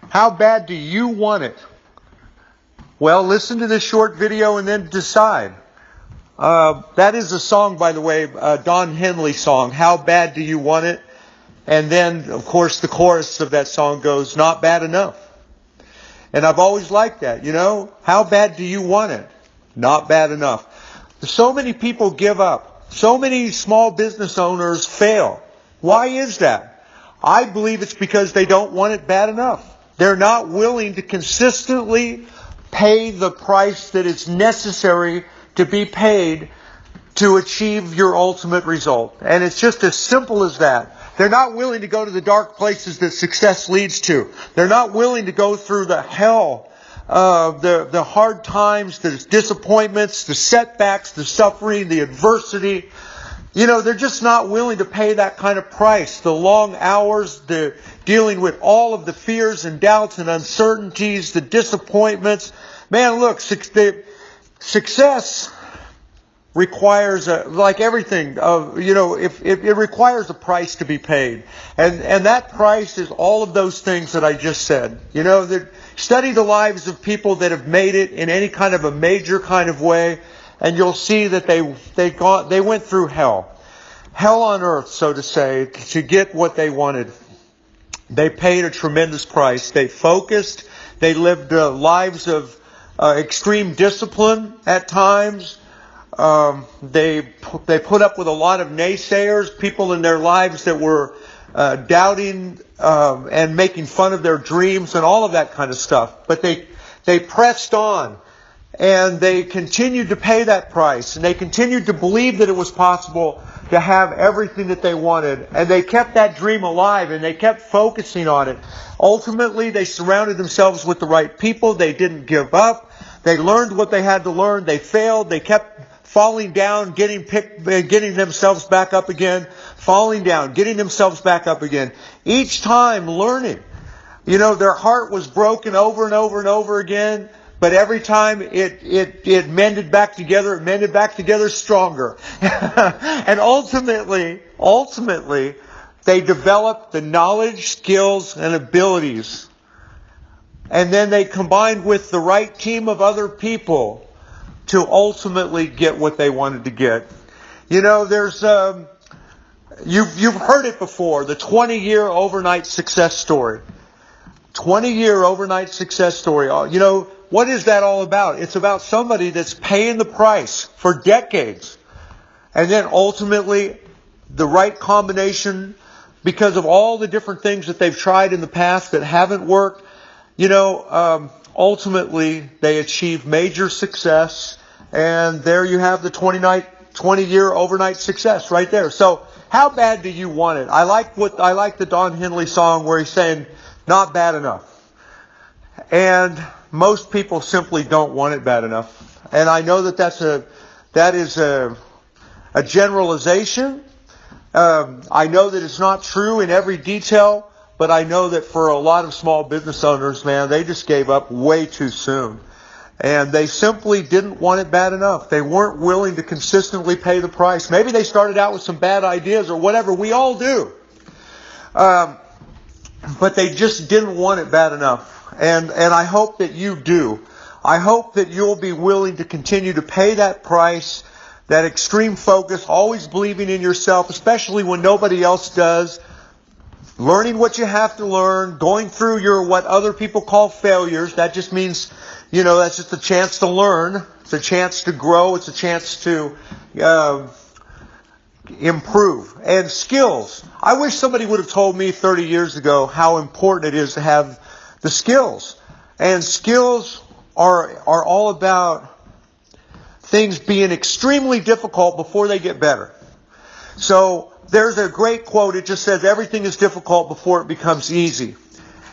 How bad do you want it? Well, listen to this short video and then decide. That is a song, by the way, a Don Henley song, How Bad Do You Want It? And then, of course, the chorus of that song goes, not bad enough. And I've always liked that, you know. How bad do you want it? Not bad enough. So many people give up. So many small business owners fail. Why is that? I believe it's because they don't want it bad enough. They're not willing to consistently pay the price that is necessary to be paid to achieve your ultimate result. And it's just as simple as that. They're not willing to go to the dark places that success leads to. They're not willing to go through the hell, the hard times, the disappointments, the setbacks, the suffering, the adversity. You know, they're just not willing to pay that kind of price. The long hours, the dealing with all of the fears and doubts and uncertainties, the disappointments. Man, look, success requires, like everything, it requires a price to be paid. And that price is all of those things that I just said. You know, study the lives of people that have made it in any kind of a major kind of way, and you'll see that they went through hell. Hell on earth, so to say, to get what they wanted. They paid a tremendous price. They focused. They lived lives of extreme discipline at times. They put up with a lot of naysayers, people in their lives that were doubting and making fun of their dreams and all of that kind of stuff. But they pressed on, and they continued to pay that price, and they continued to believe that it was possible to have everything that they wanted, and they kept that dream alive, and they kept focusing on it. Ultimately, they surrounded themselves with the right people. They didn't give up. They learned what they had to learn. They failed. They kept falling down, getting themselves back up again, falling down, getting themselves back up again. Each time learning. You know, their heart was broken over and over and over again, but every time it mended back together, it mended back together stronger. And ultimately, they developed the knowledge, skills, and abilities. And then they combined with the right team of other people to ultimately get what they wanted to get. You know, there's you've heard it before, the 20-year overnight success story. 20-year overnight success story. You know, what is that all about? It's about somebody that's paying the price for decades. And then ultimately, the right combination, because of all the different things that they've tried in the past that haven't worked, you know, ultimately, they achieve major success, and there you have the 20-year overnight success right there. So, how bad do you want it? I like the Don Henley song where he's saying, not bad enough. And most people simply don't want it bad enough. And I know that is a generalization. I know that it's not true in every detail. But I know that for a lot of small business owners, man, they just gave up way too soon. And they simply didn't want it bad enough. They weren't willing to consistently pay the price. Maybe they started out with some bad ideas or whatever. We all do. But they just didn't want it bad enough. And I hope that you do. I hope that you'll be willing to continue to pay that price, that extreme focus, always believing in yourself, especially when nobody else does. Learning what you have to learn, going through your what other people call failures. That just means, you know, that's just a chance to learn. It's a chance to grow. It's a chance to improve. And skills. I wish somebody would have told me 30 years ago how important it is to have the skills. And skills are all about things being extremely difficult before they get better. So, there's a great quote. It just says, everything is difficult before it becomes easy.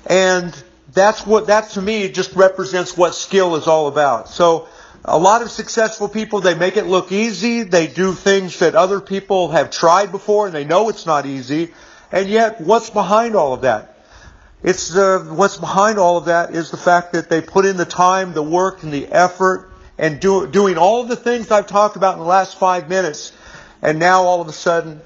And that to me just represents what skill is all about. So a lot of successful people, they make it look easy. They do things that other people have tried before and they know it's not easy. And yet, what's behind all of that? What's behind all of that is the fact that they put in the time, the work, and the effort, and doing all of the things I've talked about in the last 5 minutes. And now all of a sudden,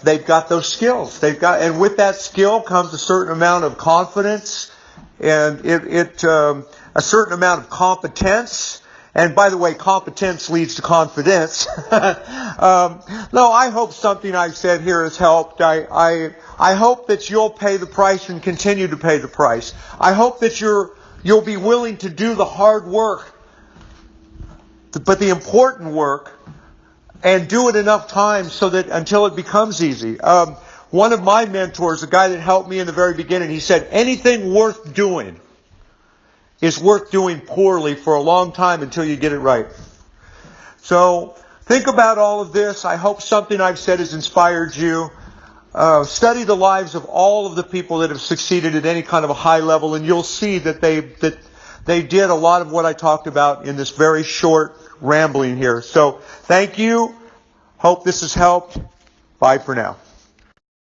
they've got those skills. And with that skill comes a certain amount of confidence and a certain amount of competence. And by the way, competence leads to confidence. No, I hope something I've said here has helped. I hope that you'll pay the price and continue to pay the price. I hope that you'll be willing to do the hard work, but the important work, and do it enough times so that until it becomes easy. One of my mentors, a guy that helped me in the very beginning, he said, anything worth doing is worth doing poorly for a long time until you get it right. So think about all of this. I hope something I've said has inspired you. Study the lives of all of the people that have succeeded at any kind of a high level, and you'll see that they did a lot of what I talked about in this very short rambling here. So thank you. Hope this has helped. Bye for now.